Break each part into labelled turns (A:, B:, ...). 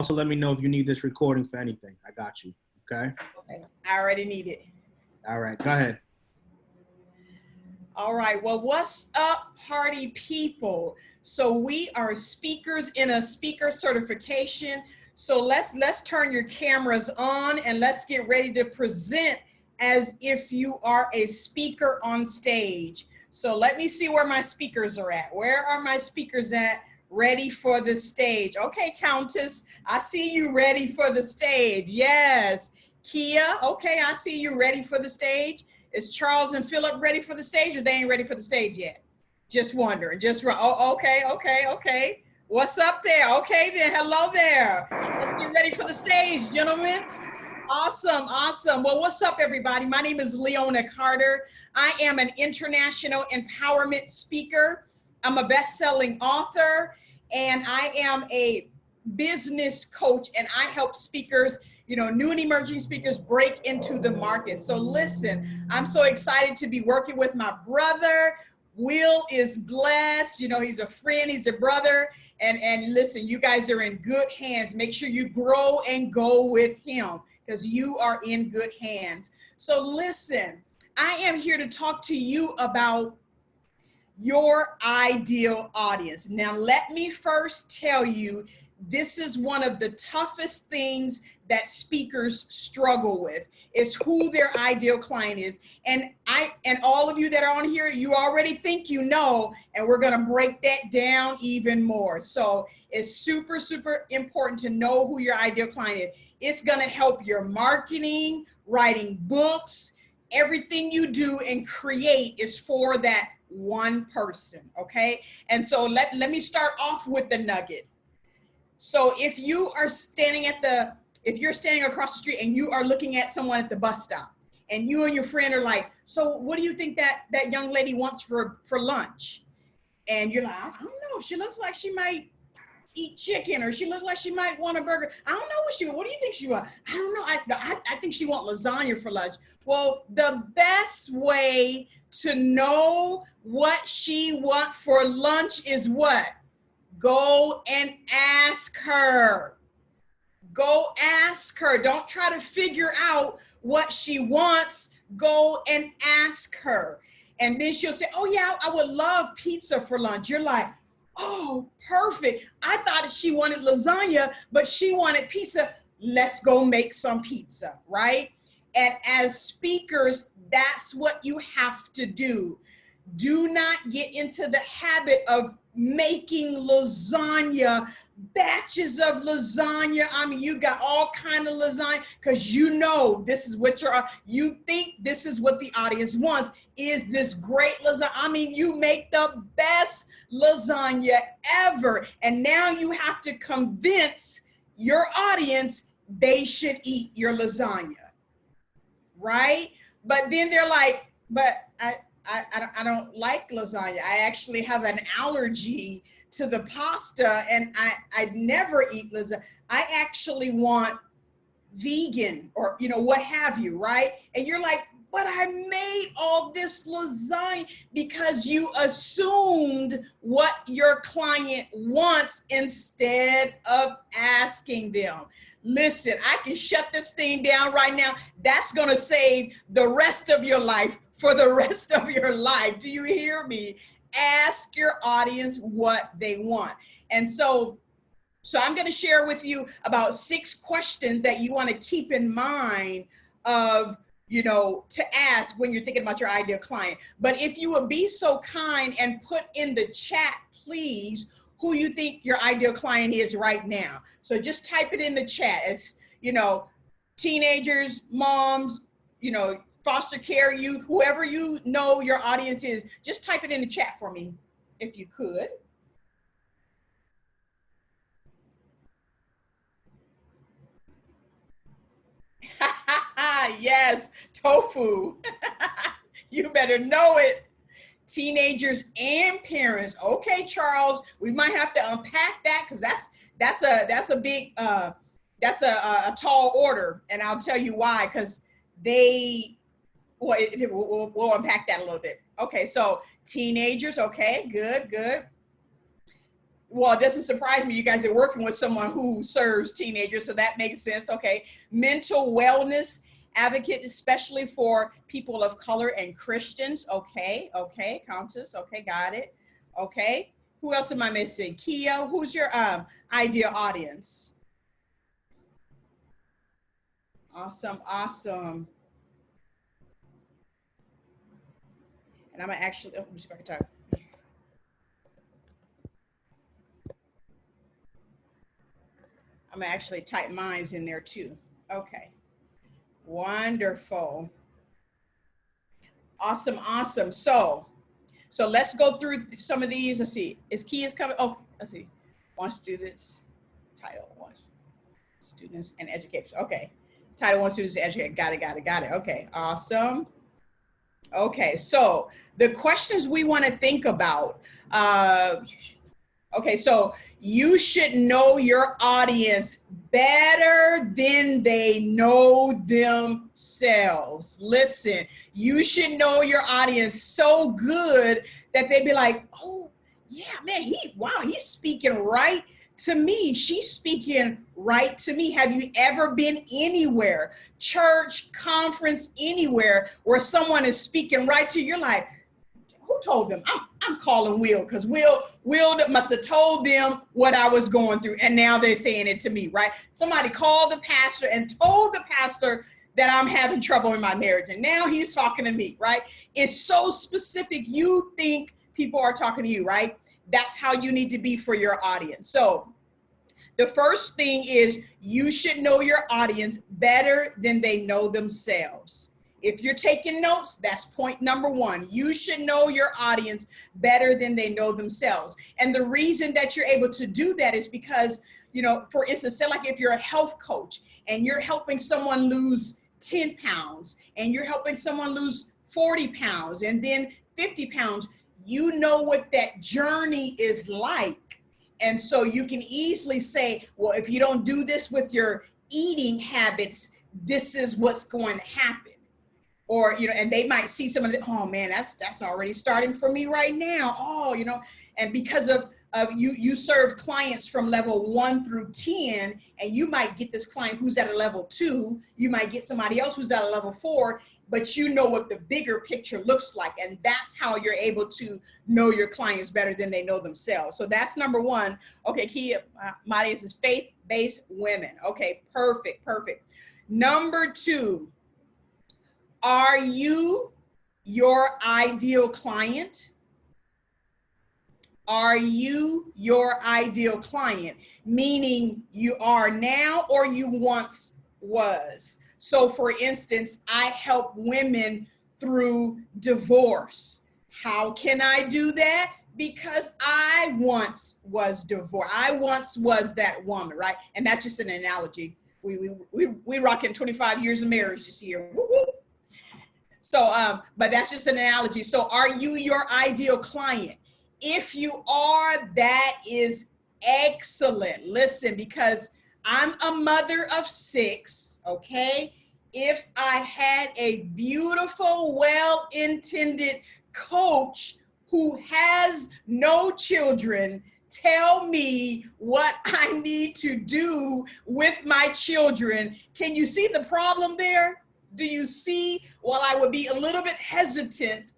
A: Also, let me know if you need this recording for anything. I got you. Okay?
B: Okay. I already need it.
A: All right. Go ahead.
B: All right. Well, what's up, party people? So we are speakers in a speaker certification. So let's turn your cameras on and let's get ready to present as if you are a speaker on stage. So let me see where my speakers are at. Where are my speakers at? Ready for the stage. Okay, Countess, I see you ready for the stage. Yes. Kia, okay, I see you ready for the stage. Is Charles and Philip ready for the stage, or they ain't ready for the stage yet? Just wondering. Okay. What's up there? Okay, then. Hello there. Let's get ready for the stage, gentlemen. Awesome. Well, what's up, everybody? My name is Leona Carter. I am an international empowerment speaker. I'm a best-selling author, and I am a business coach, and I help speakers, new and emerging speakers, break into the market. So listen, I'm so excited to be working with my brother. Will is blessed. He's a friend, he's a brother. And listen, you guys are in good hands. Make sure you grow and go with him because you are in good hands. So listen, I am here to talk to you about your ideal audience. Now, let me first tell you, this is one of the toughest things that speakers struggle with, is who their ideal client is. And all of you that are on here, you already think you know, and we're gonna break that down even more. So it's super, super important to know who your ideal client is. It's gonna help your marketing, writing books, everything you do and create is for that one person, okay? And so let me start off with the nugget. So if you are standing if you're standing across the street and you are looking at someone at the bus stop, and you and your friend are like, so what do you think that young lady wants for lunch? And you're like, I don't know, she looks like she might eat chicken, or she looks like she might want a burger. I don't know what do you think she wants? I don't know. I think she wants lasagna for lunch. Well, the best way to know what she wants for lunch is what? Go and ask her. Go ask her. Don't try to figure out what she wants. Go and ask her. And then she'll say, oh yeah, I would love pizza for lunch. You're like, oh, perfect. I thought she wanted lasagna, but she wanted pizza. Let's go make some pizza, right? And as speakers, that's what you have to do. Do not get into the habit of making lasagna, batches of lasagna. I mean, you got all kind of lasagna because this is what you think this is what the audience wants, is this great lasagna. I mean, you make the best lasagna ever. And now you have to convince your audience they should eat your lasagna, right? But then they're like, but I don't like lasagna. I actually have an allergy to the pasta, and I never eat lasagna. I actually want vegan, or what have you, right? And you're like, but I made all this lasagna, because you assumed what your client wants instead of asking them. Listen, I can shut this thing down right now. That's going to save the rest of your life for the rest of your life. Do you hear me? Ask your audience what they want. And so I'm going to share with you about 6 questions that you want to keep in mind of, to ask when you're thinking about your ideal client. But if you would be so kind and put in the chat, please, who you think your ideal client is right now. So just type it in the chat, as teenagers, moms, foster care youth, whoever your audience is. Just type it in the chat for me, if you could. Yes, tofu. You better know it. Teenagers and parents. Okay, Charles, we might have to unpack that, because that's a big that's a tall order, and I'll tell you why. Because we'll unpack that a little bit. Okay, so teenagers. Okay, good. Well, it doesn't surprise me. You guys are working with someone who serves teenagers, so that makes sense. Okay. Mental wellness advocate, especially for people of color and Christians. Okay. Okay. Countess. Okay. Got it. Okay. Who else am I missing? Kia, who's your ideal audience? Awesome. Awesome. And I'm gonna actually, oh, let me see if I can talk. I'm gonna actually type mines in there too. Okay. Wonderful. Awesome, awesome. So let's go through some of these. Let's see. Is Kia's coming? Oh, let's see. One students, title one students and educators. Okay. Title one students and educators. Got it, got it, got it. Okay, awesome. Okay, so the questions we want to think about. Okay, so you should know your audience better than they know themselves. Listen, you should know your audience so good that they'd be like, oh, yeah, man, wow, he's speaking right to me. She's speaking right to me. Have you ever been anywhere, church, conference, anywhere where someone is speaking right to you? You're like, who told them? I'm calling Will, because Will must have told them what I was going through, and now they're saying it to me, right? Somebody called the pastor and told the pastor that I'm having trouble in my marriage, and now he's talking to me, right? It's so specific. You think people are talking to you, right? That's how you need to be for your audience. So the first thing is you should know your audience better than they know themselves. If you're taking notes, that's point number one. You should know your audience better than they know themselves. And the reason that you're able to do that is because, you know, for instance, say like if you're a health coach and you're helping someone lose 10 pounds and you're helping someone lose 40 pounds and then 50 pounds, you know what that journey is like. And so you can easily say, well, if you don't do this with your eating habits, this is what's going to happen. Or, you know, and they might see some of the, oh man, that's already starting for me right now. Oh, you know, and because of you serve clients from level 1 through 10, and you might get this client who's at a level 2, you might get somebody else who's at a level 4, but you know what the bigger picture looks like. And that's how you're able to know your clients better than they know themselves. So that's number one. Okay, Kia, my audience is faith-based women. Okay, perfect, perfect. Number two, are you your ideal client? Are you your ideal client? Meaning you are now or you once was. So for instance, I help women through divorce. How can I do that? Because I once was divorced. I once was that woman, right? And that's just an analogy. We rocking 25 years of marriage this year. Woo woo. So, but that's just an analogy. So are you your ideal client? If you are, that is excellent. Listen, because I'm a mother of 6, okay? If I had a beautiful, well-intended coach who has no children tell me what I need to do with my children, can you see the problem there? Do you see? Well, I would be a little bit hesitant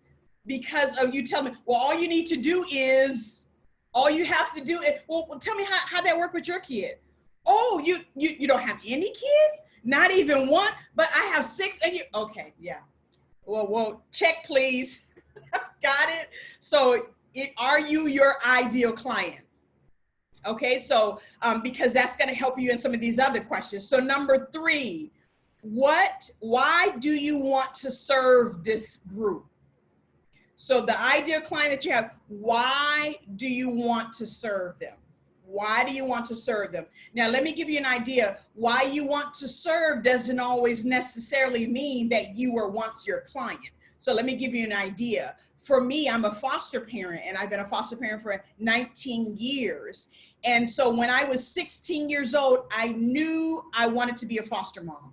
B: because of you telling me, well, all you need to do is, all you have to do is, well tell me how that work with your kid. Oh, you don't have any kids? Not even one? But I have 6 and you, okay, yeah. Well, check please. Got it? So are you your ideal client? Okay, so because that's gonna help you in some of these other questions. So number 3, why do you want to serve this group? So the ideal client that you have, why do you want to serve them? Why do you want to serve them? Now, let me give you an idea. Why you want to serve doesn't always necessarily mean that you were once your client. So let me give you an idea. For me, I'm a foster parent, and I've been a foster parent for 19 years. And so when I was 16 years old, I knew I wanted to be a foster mom.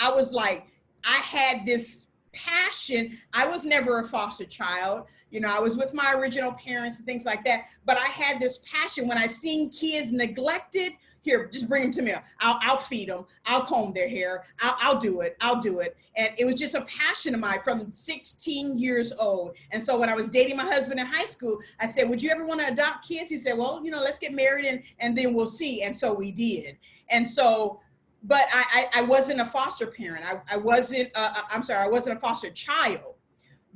B: I was like, I had this passion. I was never a foster child. You know, I was with my original parents and things like that. But I had this passion when I seen kids neglected. Here, just bring them to me. I'll feed them. I'll comb their hair. I'll do it. I'll do it. And it was just a passion of mine from 16 years old. And so when I was dating my husband in high school, I said, would you ever want to adopt kids? He said, well, you know, let's get married and then we'll see. And so we did. And so, but I wasn't a foster parent. I wasn't a foster child.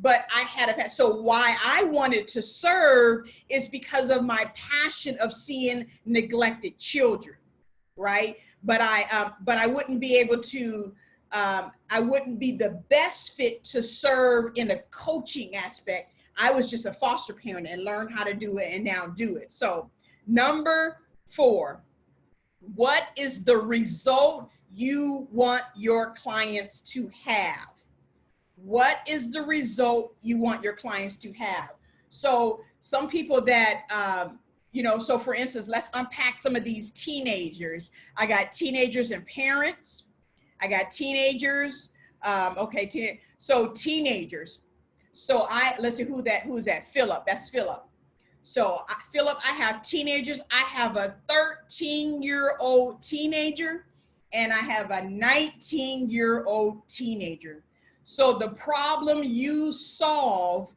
B: But I had a, so why I wanted to serve is because of my passion of seeing neglected children, right? But I wouldn't be able to, I wouldn't be the best fit to serve in a coaching aspect. I was just a foster parent and learned how to do it and now do it. So number 4, what is the result you want your clients to have? What is the result you want your clients to have? So some people that, you know, so for instance, let's unpack some of these teenagers. I got teenagers and parents. I got teenagers. So teenagers. So let's see who's that? Philip, that's Philip. So Philip, I have teenagers. I have a 13-year-old teenager and I have a 19-year-old teenager. So the problem you solve,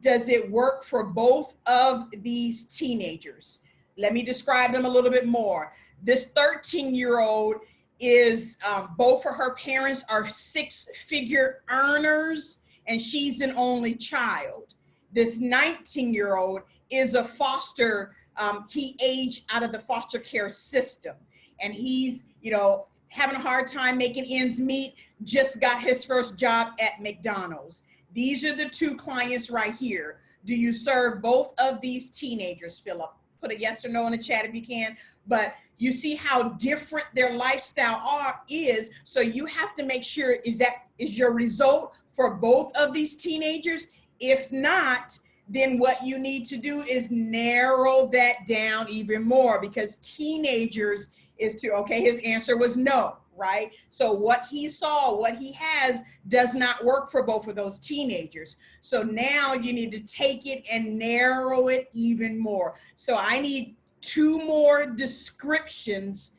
B: does it work for both of these teenagers? Let me describe them a little bit more. This 13-year-old is, both of her parents are 6-figure earners and she's an only child. This 19-year-old is a foster, he aged out of the foster care system and he's, you know, having a hard time making ends meet, just got his first job at McDonald's. These are the 2 clients right here. Do you serve both of these teenagers, Philip? Put a yes or no in the chat if you can. But you see how different their lifestyle is. So you have to make sure, is your result for both of these teenagers? If not, then what you need to do is narrow that down even more, because teenagers is okay, his answer was no, right? So what he saw, what he has does not work for both of those teenagers. So now you need to take it and narrow it even more. So I need 2 more descriptions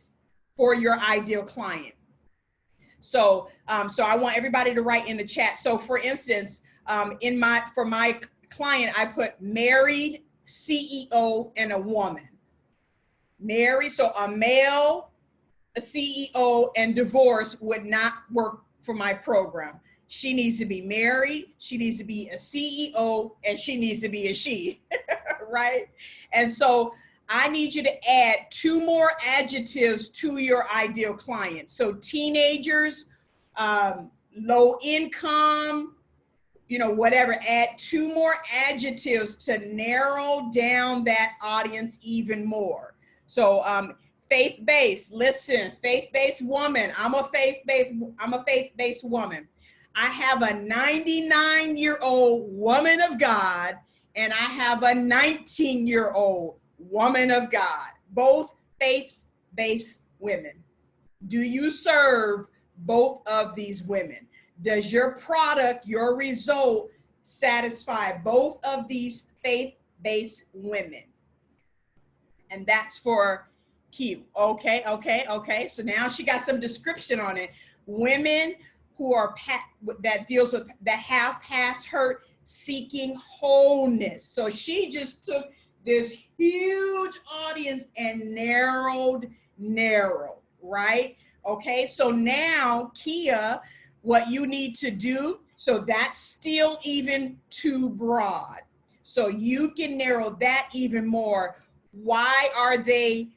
B: for your ideal client. So, so I want everybody to write in the chat. So for instance, for my client, I put married, CEO, and a woman. Married, so a male, a CEO, and divorce would not work for my program. She needs to be married, she needs to be a CEO, and she needs to be a she, right? And so I need you to add 2 more adjectives to your ideal client. So teenagers, low income, you know, whatever, add 2 more adjectives to narrow down that audience even more. So faith-based, listen, faith-based woman. I'm a faith-based woman. I have a 99-year-old woman of God and I have a 19-year-old woman of God, both faith-based women. Do you serve both of these women? Does your product, your result, satisfy both of these faith-based women? And that's for Q. Okay. So now she got some description on it. Women who are that have past hurt, seeking wholeness. So she just took this huge audience and narrowed, right? Okay. So now, Kia, what you need to do, so that's still even too broad. So you can narrow that even more. Why are they,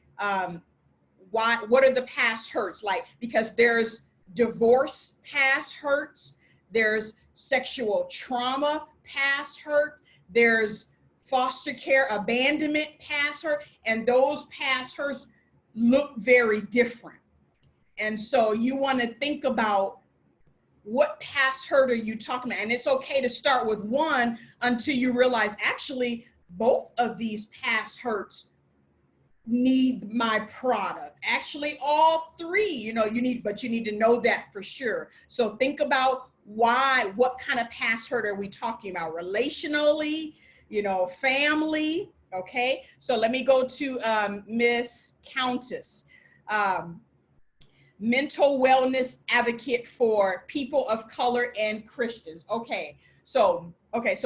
B: what are the past hurts? Like, because there's divorce past hurts, there's sexual trauma past hurt, there's foster care abandonment past hurt, and those past hurts look very different. And so you want to think about what past hurt are you talking about? And it's okay to start with one until you realize actually both of these past hurts need my product. Actually, all 3, you know, but you need to know that for sure. So think about why, what kind of past hurt are we talking about? Relationally, you know, family. Okay, so let me go to Miss Countess. Mental wellness advocate for people of color and Christians. Okay, so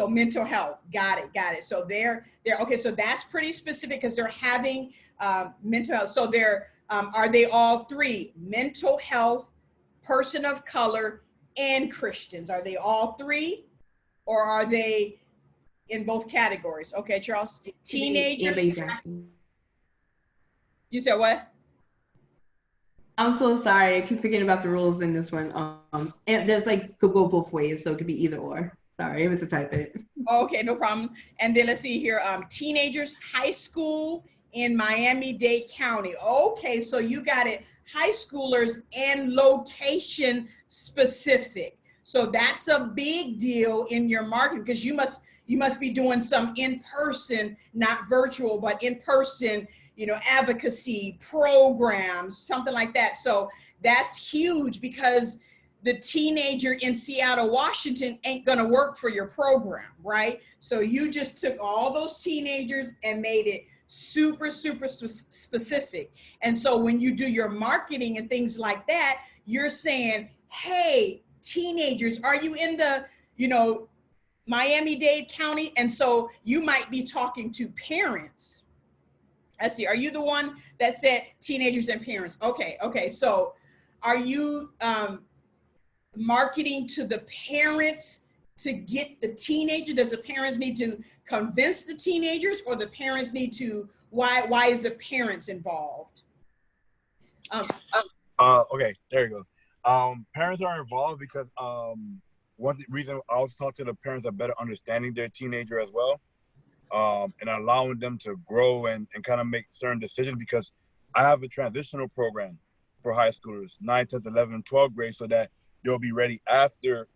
B: mental health. Got it. So they're okay. So that's pretty specific because they're having mental health. So they're are they all three? Mental health, person of color, and Christians. Are they all three, or are they in both categories? Okay, Charles. Teenagers. You said what?
C: I'm so sorry. I keep forgetting about the rules in this one. And there's like, could go both ways, so it could be either or. Sorry, I meant to type it.
B: Okay, no problem. And then let's see here, teenagers, high school in Miami-Dade County. Okay, so you got it, high schoolers and location specific. So that's a big deal in your marketing because you must be doing some in-person, not virtual, but in-person, you know, advocacy programs, something like that. So that's huge because the teenager in Seattle, Washington ain't gonna work for your program, right? So you just took all those teenagers and made it super, super specific. And so when you do your marketing and things like that, you're saying, hey, teenagers, are you in the, you know, Miami-Dade County? And so you might be talking to parents. Let's see, are you the one that said teenagers and parents? Okay, so are you marketing to the parents to get the teenager? Does the parents need to convince the teenagers, or the parents need to, why is the parents involved?
D: Okay, there you go. Parents are involved because one reason I also talk to the parents are better understanding their teenager as well, and allowing them to grow and kind of make certain decisions, because I have a transitional program for high schoolers, 9th, 10th, 11th, 12th grade, so that they'll be ready after,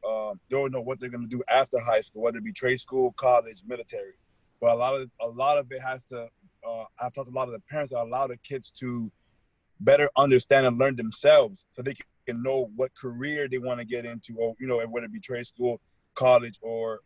D: they'll know what they're going to do after high school, whether it be trade school, college, military. But a lot of it has to, I've talked to a lot of the parents that allow the kids to better understand and learn themselves so they can know what career they want to get into, or, you know, whether it be trade school, college, or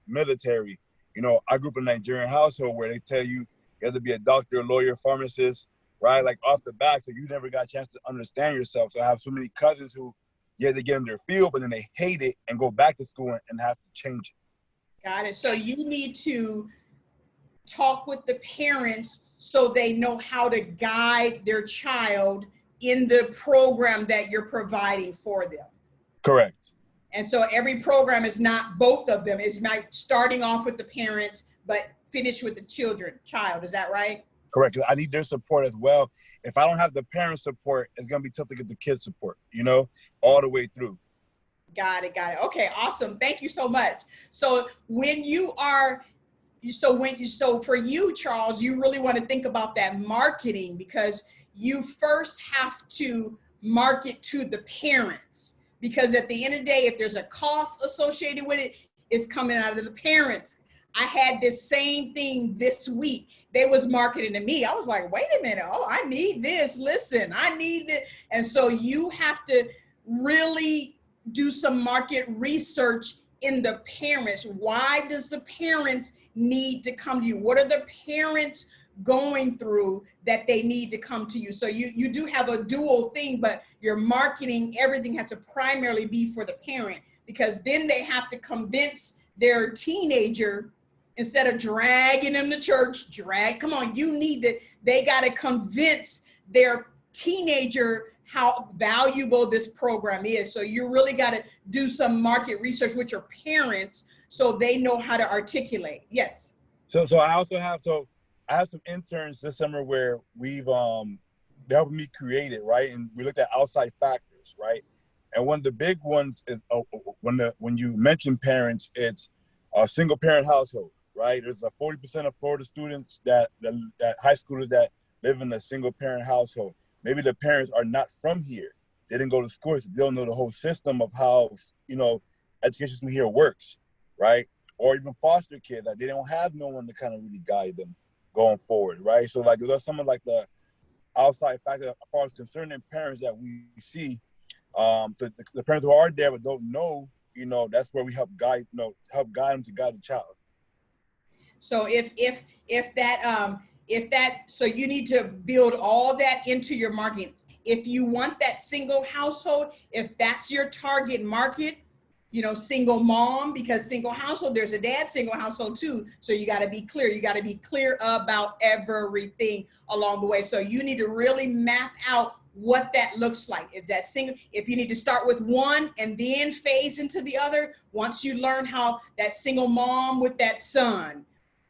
D: military. You know, I grew up in a Nigerian household where they tell you you have to be a doctor, lawyer, pharmacist, right? Like off the back, so you never got a chance to understand yourself. So I have so many cousins who, yeah, they get in their field, but then they hate it and go back to school and have to change it.
B: Got it. So you need to talk with the parents so they know how to guide their child in the program that you're providing for them.
D: Correct.
B: And so every program is not both of them. It's not starting off with the parents, but finish with the child. Is that right?
D: Correct. I need their support as well. If I don't have the parent support, it's going to be tough to get the kids support, you know, all the way through.
B: Got it. Okay, awesome. Thank you so much. So when you are, so for you, Charles, you really want to think about that marketing, because you first have to market to the parents, because at the end of the day, if there's a cost associated with it, it's coming out of the parents. I had this same thing this week. They was marketing to me. I was like, wait a minute. Oh, I need this. Listen, I need this. And so you have to really do some market research in the parents. Why does the parents need to come to you? What are the parents going through that they need to come to you? So you do have a dual thing, but your marketing, everything has to primarily be for the parent, because then they have to convince their teenager, instead of dragging them to church, come on, they got to convince their teenager how valuable this program is. So you really got to do some market research with your parents so they know how to articulate. Yes.
D: So I have some interns this summer where we've they helped me create it, right? And we looked at outside factors, right? And one of the big ones is when you mention parents, it's a single parent household, right? There's a 40% of Florida students that high schoolers that live in a single parent household. Maybe the parents are not from here. They didn't go to school, so they don't know the whole system of how, you know, education system here works, right? Or even foster kids, like they don't have no one to kind of really guide them going forward, right? So like there's some of like the outside factor as far as concerning parents that we see. So the parents who are there but don't know you know, that's where we help guide, you know, help guide them to guide the child.
B: So so you need to build all that into your marketing. If you want that single household, if that's your target market, you know, single mom, because single household, there's a dad single household too. So you got to be clear. You got to be clear about everything along the way. So you need to really map out what that looks like. Is that single, if you need to start with one and then phase into the other, once you learn how that single mom with that son,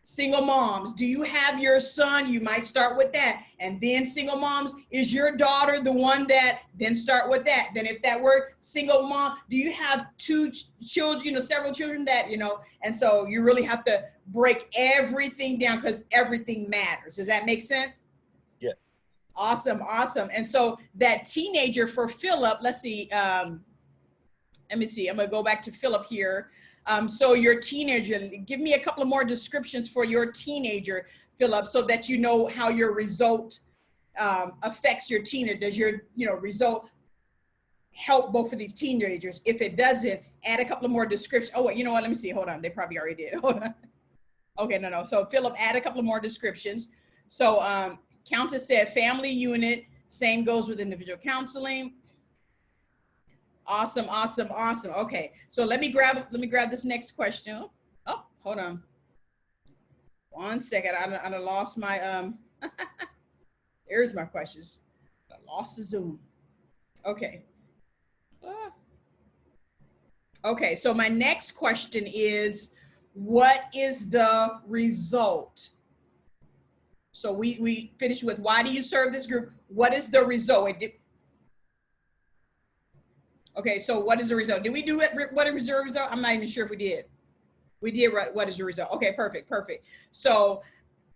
B: single moms, do you have your son? You might start with that. And then single moms, is your daughter the one that, then start with that. Then if that were single mom, do you have two children, you know, several children that, you know, and so you really have to break everything down because everything matters. Does that make sense?
D: Yes.
B: Awesome, awesome. And so that teenager for Philip, let's see, let me see, I'm gonna go back to Philip here. So your teenager, give me a couple of more descriptions for your teenager, Philip, so that you know how your result affects your teenager. Does your, you know, result help both of these teenagers? If it doesn't, add a couple of more descriptions. Oh, wait, you know what? Let me see. Hold on. They probably already did. Hold on. Okay, no. So Philip, add a couple of more descriptions. So Countess said family unit. Same goes with individual counseling. Awesome, awesome, awesome. Okay, so let me grab this next question. Oh, hold on. 1 second. I lost my here's my questions. I lost the Zoom. Okay. Okay, so my next question is, what is the result? So we finished with, why do you serve this group? What is the result? Okay, so what is the result? Did we do it? What is the result? I'm not even sure if we did. We did. What is the result? Okay, perfect. So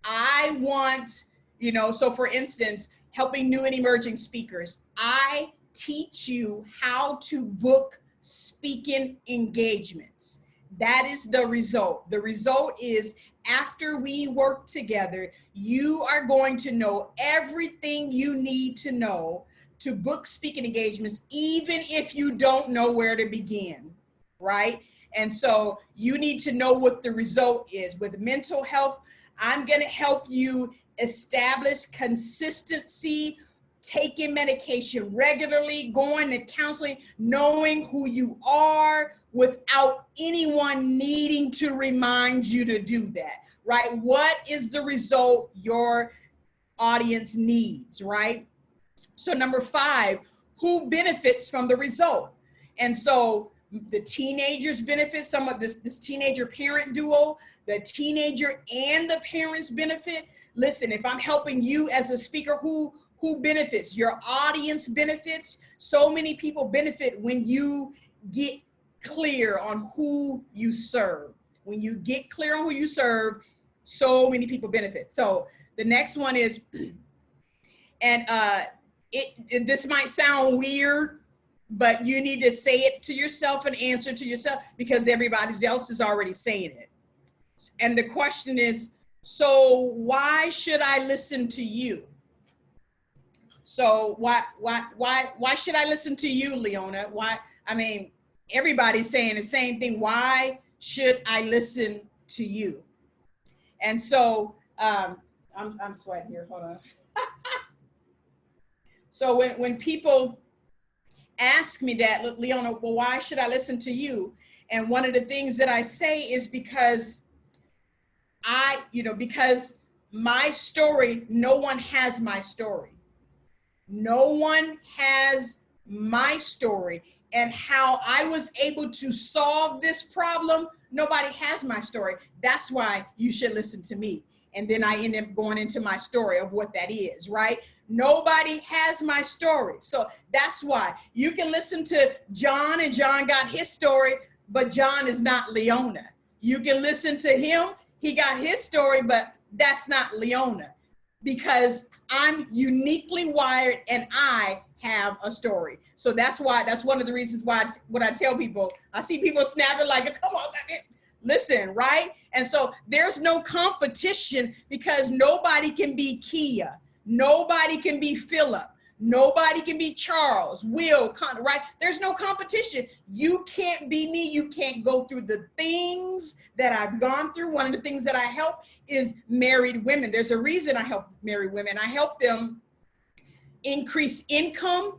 B: I want, you know, so for instance, helping new and emerging speakers, I teach you how to book speaking engagements. That is the result. The result is, after we work together, you are going to know everything you need to know to book speaking engagements, even if you don't know where to begin, right? And so you need to know what the result is. With mental health, I'm gonna help you establish consistency, taking medication regularly, going to counseling, knowing who you are without anyone needing to remind you to do that, right? What is the result your audience needs, right? So number 5, who benefits from the result? And so the teenagers benefit, some of this teenager parent duo, the teenager and the parents benefit. Listen, if I'm helping you as a speaker, who benefits? Your audience benefits. So many people benefit when you get clear on who you serve. When you get clear on who you serve, so many people benefit. So the next one is, and this might sound weird, but you need to say it to yourself and answer to yourself, because everybody else is already saying it. And the question is, so why should I listen to you? So why should I listen to you, Leona? Why? I mean, everybody's saying the same thing. Why should I listen to you? And so I'm sweating here. Hold on. So when people ask me that, Leona, well, why should I listen to you? And one of the things that I say is because because my story, no one has my story. No one has my story. And how I was able to solve this problem, nobody has my story. That's why you should listen to me. And then I end up going into my story of what that is, right? Nobody has my story. So that's why you can listen to John, and John got his story, but John is not Leona. You can listen to him, he got his story, but that's not Leona, because I'm uniquely wired and I have a story. So that's one of the reasons why when I tell people, I see people snapping like, come on, listen, right? And so there's no competition, because nobody can be Kia. Nobody can be Philip. Nobody can be Charles, Will, right? There's no competition. You can't be me. You can't go through the things that I've gone through. One of the things that I help is married women. There's a reason I help married women. I help them increase income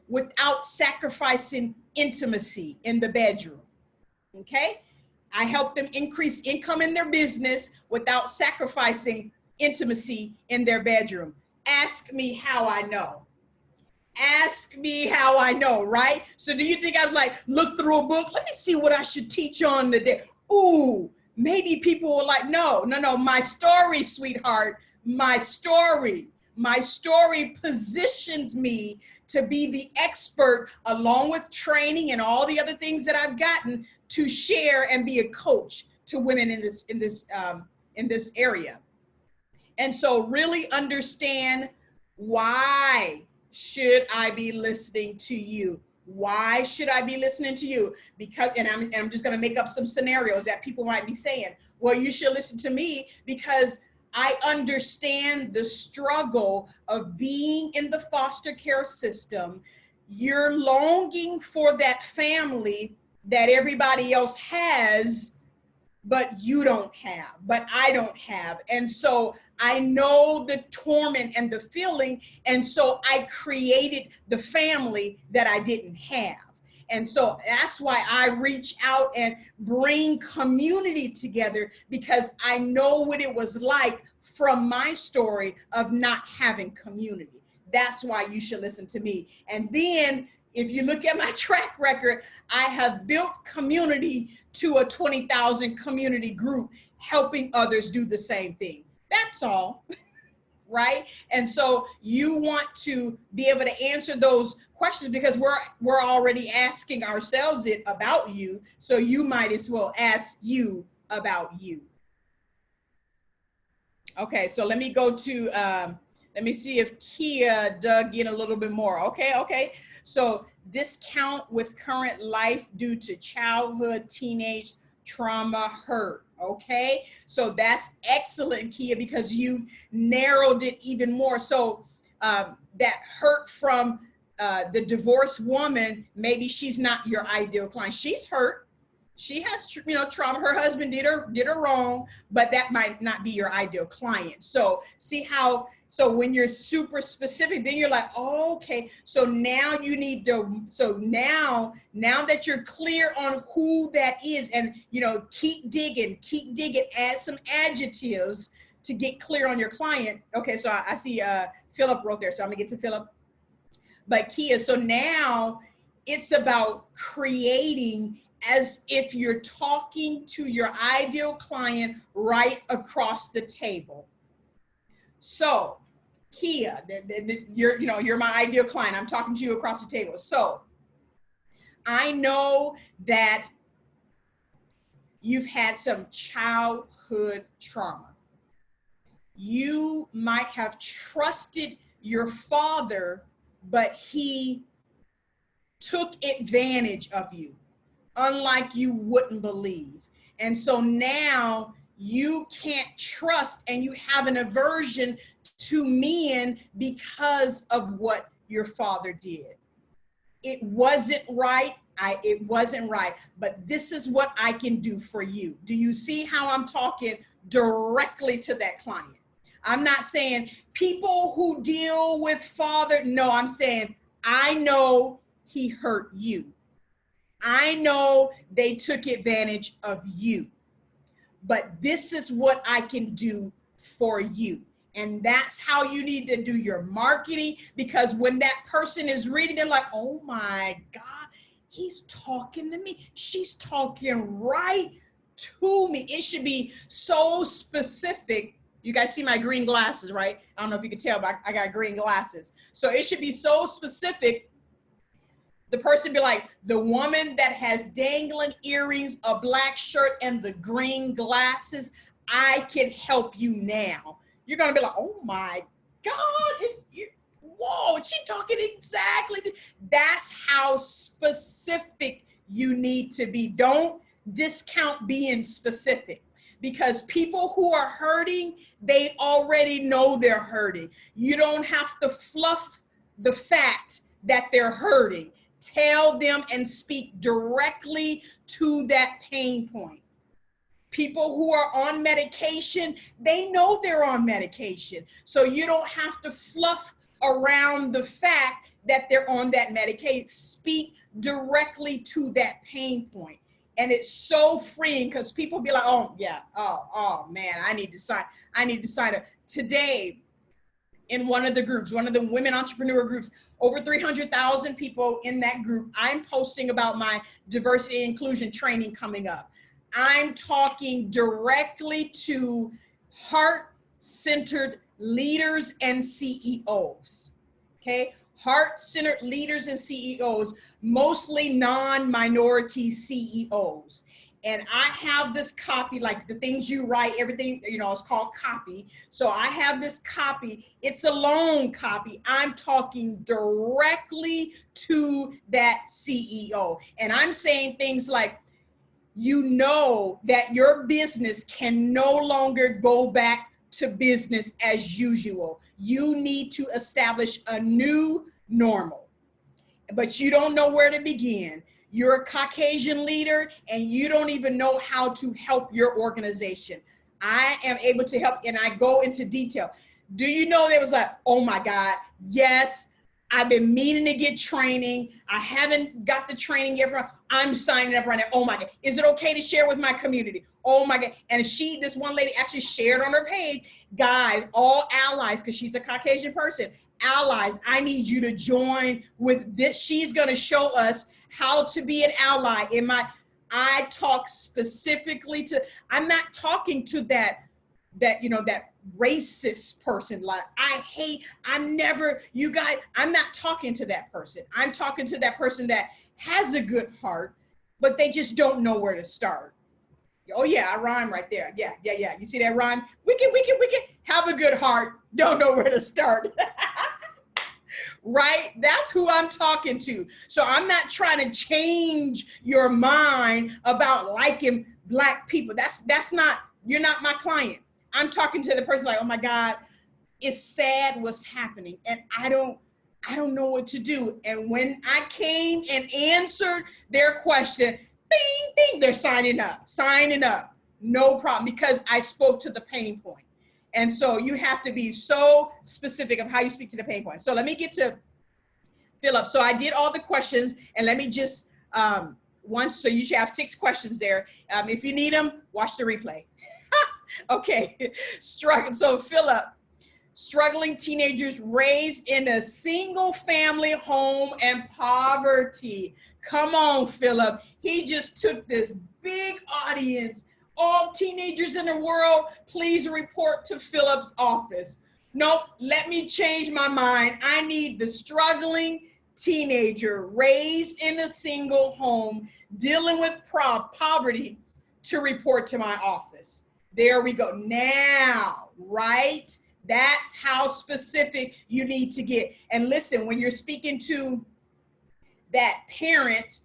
B: without sacrificing intimacy in the bedroom. Okay? I help them increase income in their business without sacrificing intimacy in their bedroom. Ask me how I know. Ask me how I know, right? So do you think I'd like look through a book? Let me see what I should teach on today. Ooh, maybe people will like, no, my story, sweetheart, my story positions me to be the expert, along with training and all the other things that I've gotten, to share and be a coach to women in this area. And so really understand, why should I be listening to you? Why should I be listening to you? Because, and I'm just going to make up some scenarios that people might be saying, well, you should listen to me because I understand the struggle of being in the foster care system. You're longing for that family that everybody else has, but you don't have, but I don't have. And so I know the torment and the feeling. And so I created the family that I didn't have. And so that's why I reach out and bring community together, because I know what it was like from my story of not having community. That's why you should listen to me. And then if you look at my track record, I have built community to a 20,000 community group, helping others do the same thing. That's all, right? And so you want to be able to answer those questions, because we're already asking ourselves it about you. So you might as well ask you about you. Okay, so let me go to, let me see if Kia dug in a little bit more. Okay. So discount with current life due to childhood, teenage trauma, hurt. Okay, so that's excellent, Kia, because you've narrowed it even more. So that hurt from the divorced woman, maybe she's not your ideal client. She's hurt. She has, trauma. Her husband did her wrong, but that might not be your ideal client. So see how, so when you're super specific, then you're like, oh, okay. So now you need to, so now that you're clear on who that is, and, keep digging, add some adjectives to get clear on your client. Okay. So I see Philip wrote there. So I'm gonna get to Philip, but Kia. So now it's about creating as if you're talking to your ideal client right across the table. So, Kia, you're my ideal client. I'm talking to you across the table. So, I know that you've had some childhood trauma. You might have trusted your father, but he took advantage of you, unlike you wouldn't believe. And so now you can't trust, and you have an aversion to men because of what your father did. It wasn't right. It wasn't right, but this is what I can do for you. Do you see how I'm talking directly to that client? I'm not saying people who deal with father. No, I'm saying, I know he hurt you. I know they took advantage of you, but this is what I can do for you. And that's how you need to do your marketing, because when that person is reading, they're like, oh my God, he's talking to me. She's talking right to me. It should be so specific. You guys see my green glasses, right? I don't know if you can tell, but I got green glasses. So it should be so specific. The person be like, the woman that has dangling earrings, a black shirt, and the green glasses, I can help you now. You're going to be like, oh my God, whoa, she talking exactly. That's how specific you need to be. Don't discount being specific, because people who are hurting, they already know they're hurting. You don't have to fluff the fact that they're hurting. Tell them and speak directly to that pain point. People who are on medication, they know they're on medication. So you don't have to fluff around the fact that they're on that medication. Speak directly to that pain point. And it's so freeing because people be like, oh yeah, oh man, I need to sign up. Today, in one of the groups, one of the women entrepreneur groups, over 300,000 people in that group, I'm posting about my diversity and inclusion training coming up. I'm talking directly to heart-centered leaders and CEOs, okay? Heart-centered leaders and CEOs, mostly non-minority CEOs. And I have this copy, like the things you write, everything, you know, it's called copy. So I have this copy. It's a long copy. I'm talking directly to that CEO. And I'm saying things like, you know that your business can no longer go back to business as usual. You need to establish a new normal, but you don't know where to begin. You're a Caucasian leader and you don't even know how to help your organization. I am able to help, and I go into detail. Do you know there was like, oh my God, yes, I've been meaning to get training. I haven't got the training yet. I'm signing up right now. Oh my God. Is it okay to share with my community? Oh my God. And this one lady actually shared on her page, guys, all allies, because she's a Caucasian person, allies, I need you to join with this. She's going to show us how to be an ally I talk specifically to, I'm not talking to that racist person. Like, I'm not talking to that person. I'm talking to that person that has a good heart, but they just don't know where to start. Oh yeah, I rhyme right there. Yeah. You see that rhyme? Wicked, have a good heart, don't know where to start. Right? That's who I'm talking to. So I'm not trying to change your mind about liking Black people. You're not my client. I'm talking to the person like, oh my God, it's sad what's happening. And I don't know what to do. And when I came and answered their question, ding, ding, they're signing up. No problem, because I spoke to the pain point. And so you have to be so specific of how you speak to the pain point. So let me get to Philip. So I did all the questions, and let me just, so you should have 6 questions there. If you need them, watch the replay. Okay, so Philip, struggling teenagers raised in a single family home and poverty. Come on, Philip. He just took this big audience. All teenagers in the world, please report to Philip's office. Nope, let me change my mind. I need the struggling teenager raised in a single home, dealing with poverty, to report to my office. There we go. Now, right? That's how specific you need to get. And listen, when you're speaking to that parent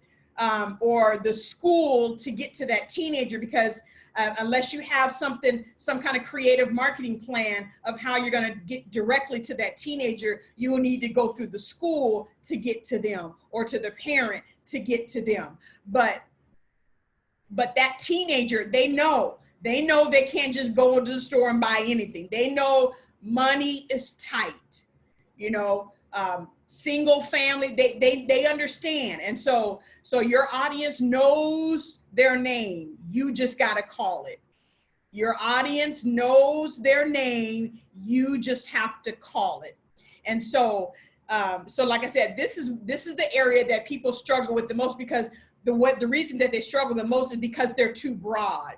B: or the school to get to that teenager, because unless you have some kind of creative marketing plan of how you're going to get directly to that teenager, you will need to go through the school to get to them, or to the parent to get to them. But that teenager, they know they can't just go to the store and buy anything. They know money is tight, single family, they understand. And so your audience knows their name. You just got to call it. Your audience knows their name. You just have to call it. And so like I said, this is the area that people struggle with the most, because the reason that they struggle the most is because they're too broad.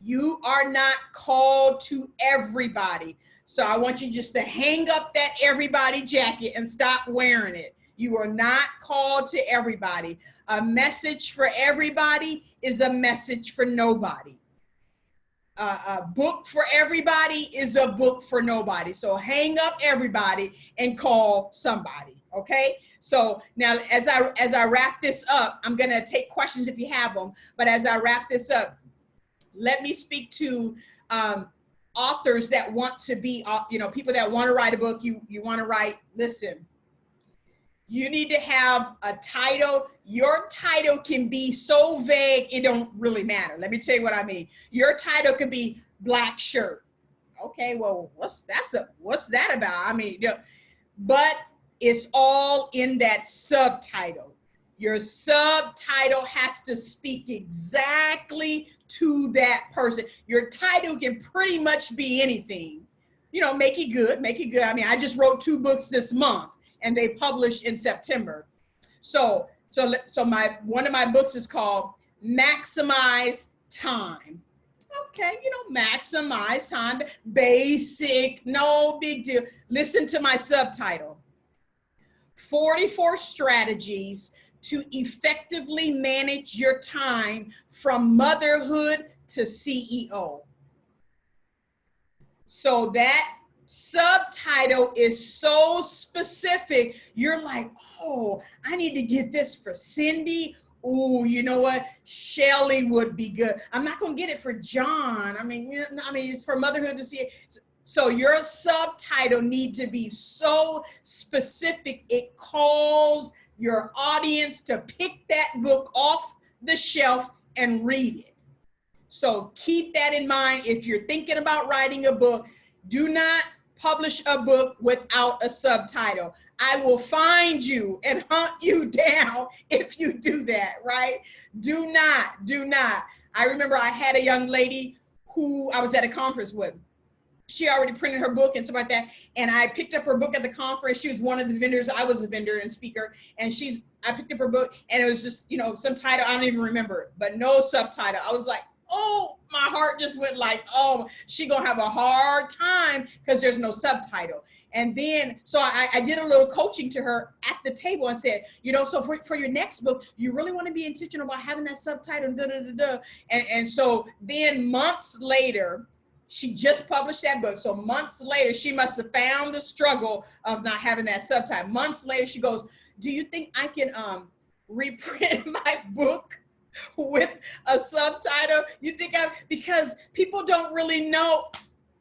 B: You are not called to everybody. So I want you just to hang up that everybody jacket and stop wearing it. You are not called to everybody. A message for everybody is a message for nobody. A book for everybody is a book for nobody. So hang up everybody and call somebody. Okay. So now as I wrap this up, I'm going to take questions if you have them. But as I wrap this up, let me speak to authors that want to be, people that want to write a book. You want to write, listen, You need to have a title. Your title can be so vague, it don't really matter. Let me tell you what I mean. Your title could be black shirt. Okay, well, what's that about? I mean, but it's all in that subtitle. Your subtitle has to speak exactly to that person. Your title can pretty much be anything. You know, make it good, make it good. I mean, I just wrote 2 books this month, and they published in September. So one of my books is called Maximize Time. Okay, you know, maximize time, basic, no big deal. Listen to my subtitle. 44 strategies to effectively manage your time from motherhood to CEO. So that subtitle is so specific. You're like, oh, I need to get this for Cindy. Oh, you know what? Shelly would be good. I'm not going to get it for John. I mean, it's for motherhood to see. So your subtitle needs to be so specific. It calls your audience to pick that book off the shelf and read it. So keep that in mind. If you're thinking about writing a book, do not publish a book without a subtitle. I will find you and hunt you down if you do that, right? Do not. I remember I had a young lady who I was at a conference with. She already printed her book and stuff like that. And I picked up her book at the conference. She was one of the vendors. I was a vendor and speaker. And I picked up her book, and it was just, you know, some title, I don't even remember, but no subtitle. I was like, oh, my heart just went like, oh, she gonna have a hard time because there's no subtitle. And then, so I did a little coaching to her at the table and said, you know, so for your next book, you really want to be intentional about having that subtitle, and so then months later, she just published that book. So months later, she must have found the struggle of not having that subtitle. Months later, she goes, do you think I can reprint my book with a subtitle? You think because people don't really know.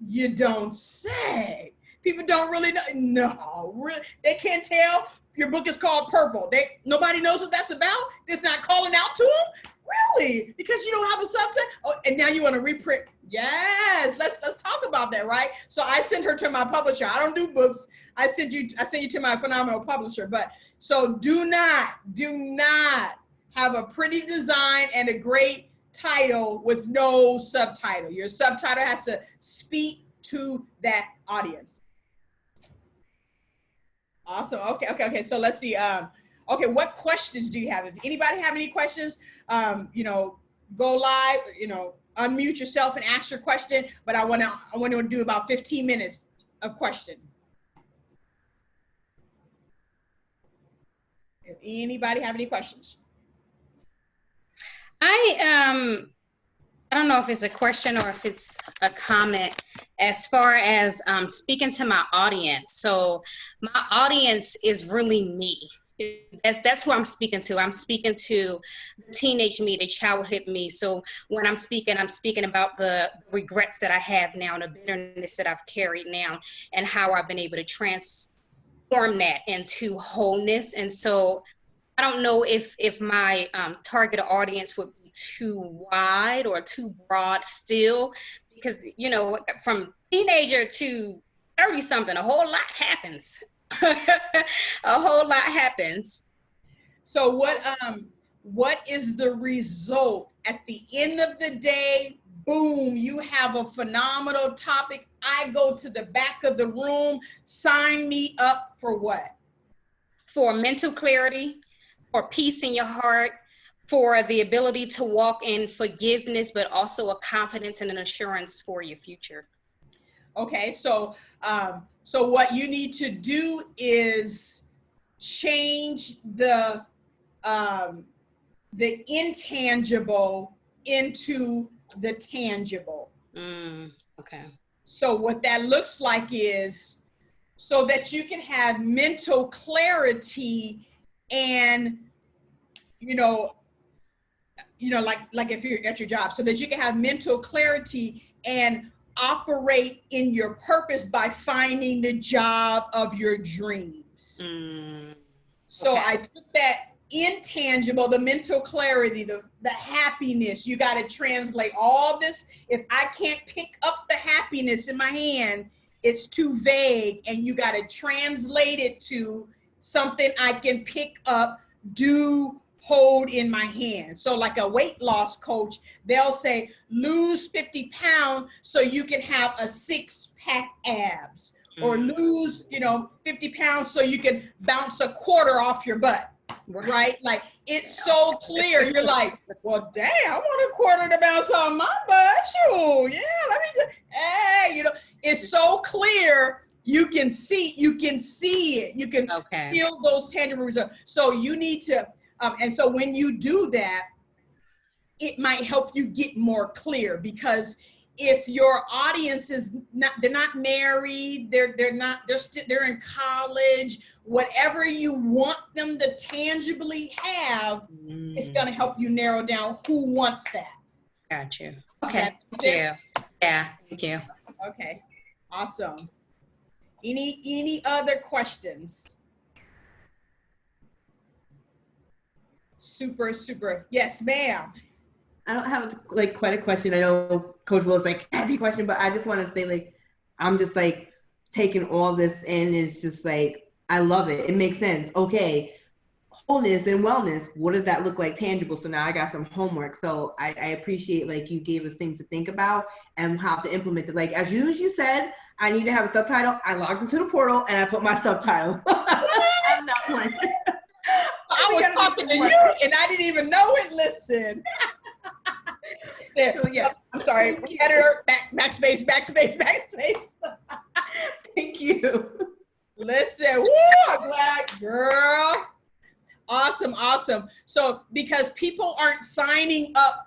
B: You don't say. People don't really know. No, really, they can't tell. Your book is called Purple. Nobody knows what that's about. It's not calling out to them. Really? Because you don't have a subtitle? Oh, and now you want to reprint? Yes. Let's talk about that, right? So I sent her to my publisher. I don't do books. I send you to my phenomenal publisher. But so do not have a pretty design and a great title with no subtitle. Your subtitle has to speak to that audience. Awesome. Okay. So let's see. Okay, what questions do you have? If anybody have any questions, you know, go live, you know, unmute yourself and ask your question. But I want to do about 15 minutes of question. If anybody have any questions?
E: I don't know if it's a question or if it's a comment as far as speaking to my audience. So my audience is really me. That's who I'm speaking to. I'm speaking to the teenage me, the childhood me. So when I'm speaking about the regrets that I have now and the bitterness that I've carried now and how I've been able to transform that into wholeness. And so I don't know if my target audience would be too wide or too broad still, because, you know, from teenager to 30 something, a whole lot happens. A whole lot happens.
B: So what is the result at the end of the day? Boom, you have a phenomenal topic. I go to the back of the room. Sign me up for what?
E: For mental clarity, for peace in your heart, for the ability to walk in forgiveness, but also a confidence and an assurance for your future.
B: Okay, so what you need to do is change the intangible into the tangible.
E: Okay.
B: So what that looks like is so that you can have mental clarity and, you know, like if you're at your job, so that you can have mental clarity and operate in your purpose by finding the job of your dreams. So
E: Okay.
B: I took that intangible, the mental clarity, the happiness. You got to translate all this. If I can't pick up the happiness in my hand, it's too vague, and you got to translate it to something I can pick up, do, hold in my hand. So like a weight loss coach, they'll say, lose 50 pounds so you can have a 6-pack abs, or lose, 50 pounds so you can bounce a quarter off your butt. Right? Like, it's so clear. You're like, well, dang, I want a quarter to bounce on my butt. Shoot, yeah, let me do, hey, it's so clear. You can see it. You can feel those tangible results. So you need to, and so when you do that, it might help you get more clear, because if your audience is not, they're not married, they're in college, whatever you want them to tangibly have, it's going to help you narrow down who wants that.
E: Got you. Okay. Thank you. Yeah. Thank you.
B: Okay. Awesome. Any other questions? Super. Yes, ma'am.
C: I don't have quite a question. I know Coach Will is heavy question, but I just want to say I'm just taking all this in. It's just I love it. It makes sense. Okay, wholeness and wellness. What does that look like tangible? So now I got some homework. So I appreciate you gave us things to think about and how to implement it. As you said, I need to have a subtitle. I logged into the portal and I put my subtitle. I'm not playing.
B: I was talking to you and I didn't even know it. Listen. So, yeah, I'm sorry. Editor, backspace.
C: Thank you.
B: Listen, woo, I'm glad, girl. Awesome. So because people aren't signing up,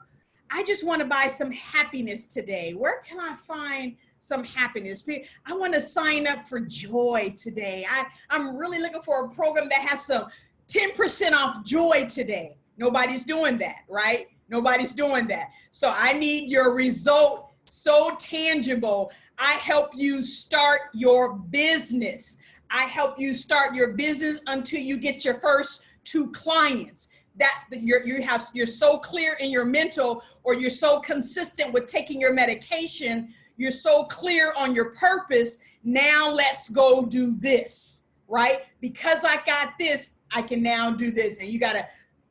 B: I just want to buy some happiness today. Where can I find some happiness? I want to sign up for joy today. I'm really looking for a program that has some 10% off joy today. Nobody's doing that, right? Nobody's doing that. So I need your result so tangible. I help you start your business. I help you start your business until you get your first 2 clients. That's you're so clear in your mental, or you're so consistent with taking your medication. You're so clear on your purpose. Now let's go do this, right? Because I got this, I can now do this. And you got to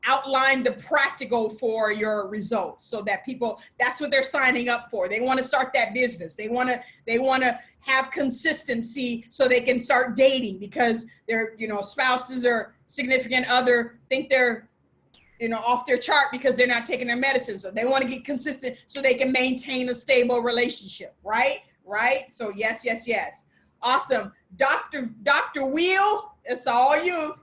B: outline the practical for your results, so that people, that's what they're signing up for. They want to start that business. They want to have consistency so they can start dating, because their spouses or significant other think they're off their chart because they're not taking their medicine. So they want to get consistent so they can maintain a stable relationship, right? So yes. Awesome. Dr. Wheel, it's all you.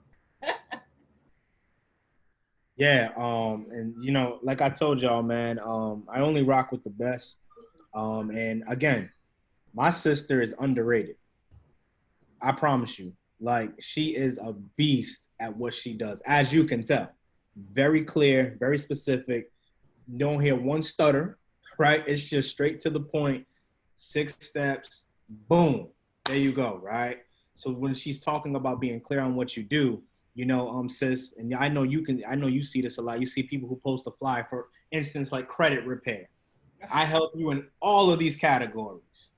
A: Yeah, and like I told y'all, man, I only rock with the best. And again, my sister is underrated. I promise you. She is a beast at what she does, as you can tell. Very clear, very specific. Don't hear one stutter, right? It's just straight to the point. 6 steps, boom, there you go, right? So when she's talking about being clear on what you do, sis, and I know you see this a lot. You see people who post a flyer, for instance, like credit repair. I help you in all of these categories.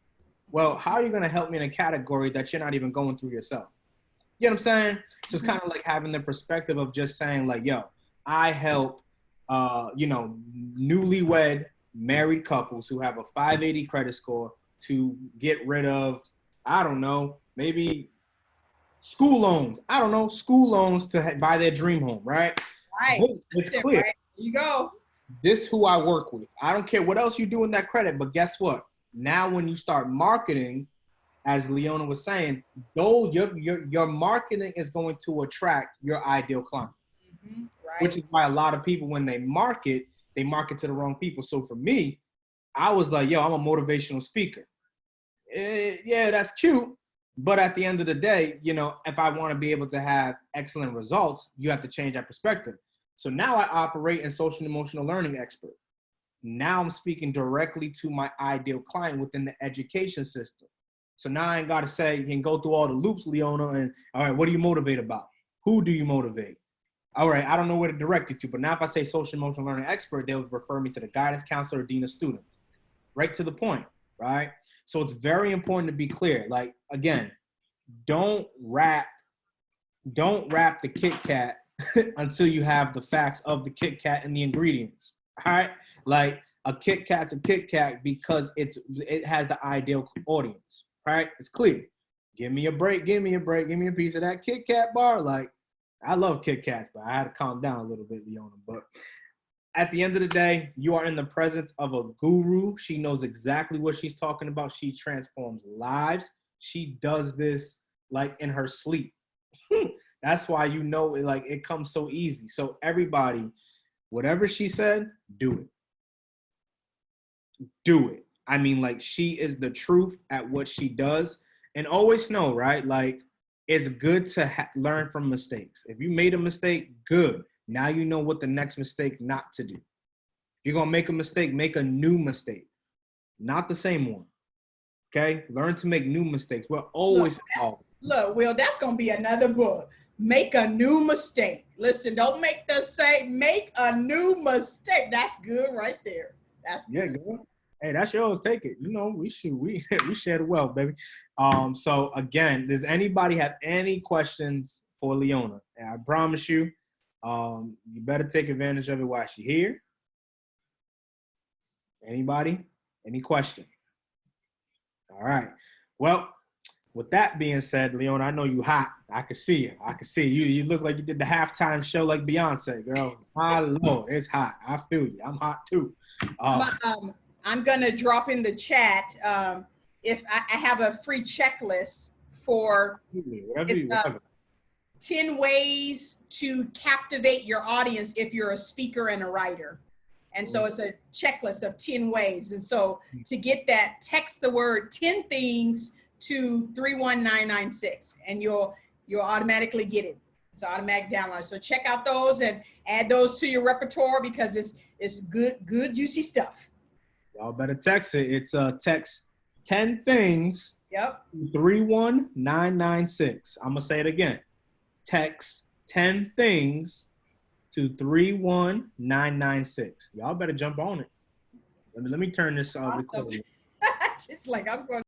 A: Well, how are you going to help me in a category that you're not even going through yourself? You know what I'm saying? So it's kind of like having the perspective of just saying yo, I help, newlywed married couples who have a 580 credit score to get rid of, I don't know, maybe school loans. I don't know, school loans to buy their dream home, right?
B: Right.
A: It's clear.
B: Right. There you go.
A: This who I work with. I don't care what else you do in that credit, but guess what? Now when you start marketing, as Leona was saying, though your marketing is going to attract your ideal client.
B: Mm-hmm. Right.
A: Which is why a lot of people, when they market to the wrong people. So for me, I was like, yo, I'm a motivational speaker. Yeah, that's cute. But at the end of the day, if I want to be able to have excellent results, you have to change that perspective. So now I operate in social and emotional learning expert. Now I'm speaking directly to my ideal client within the education system. So now I ain't got to say and go through all the loops, Leona, and all right, what are you motivated about? Who do you motivate? All right, I don't know where to direct you to, but now if I say social emotional learning expert, they'll refer me to the guidance counselor or dean of students. Right to the point, right? So it's very important to be clear. Like, again, don't wrap the Kit Kat until you have the facts of the Kit Kat and the ingredients. All right, like a Kit Kat's a Kit Kat because it has the ideal audience. Right? It's clear. Give me a break. Give me a piece of that Kit Kat bar. Like, I love Kit Kats, but I had to calm down a little bit, Leona. But at the end of the day, you are in the presence of a guru. She knows exactly what she's talking about. She transforms lives. She does this like in her sleep. That's why you know it, like it comes so easy. So everybody, whatever she said, do it. Do it. I mean, like, she is the truth at what she does. And always know, right? Like, it's good to learn from mistakes. If you made a mistake, good. Now you know what the next mistake not to do. If you're going to make a mistake, make a new mistake. Not the same one. Okay? Learn to make new mistakes. We're always involved.
B: Look, Will, that's going to be another book. Make a new mistake. Listen, don't make the same. Make a new mistake. That's good right there. That's good.
A: Yeah, good. Hey, that's yours. Take it. You know, we share the wealth, baby. So again, does anybody have any questions for Leona? And I promise you, you better take advantage of it while she's here. Anybody? Any question? All right. Well, with that being said, Leona, I know you hot. I can see you. I can see you. You look like you did the halftime show like Beyonce, girl. My Lord, it's hot. I feel you. I'm hot too.
B: I'm going to drop in the chat if I have a free checklist for 10 ways to captivate your audience if you're a speaker and a writer. And so it's a checklist of 10 ways. And so to get that, text the word 10 things to 31996 and you'll automatically get it. It's an automatic download. So check out those and add those to your repertoire because it's good juicy stuff.
A: Y'all better text it. It's text 10 things.
B: Yep.
A: 31996. I'm gonna say it again. Text 10 things to 31996. Y'all better jump on it. Let me turn this recording.
B: Just like I'm going.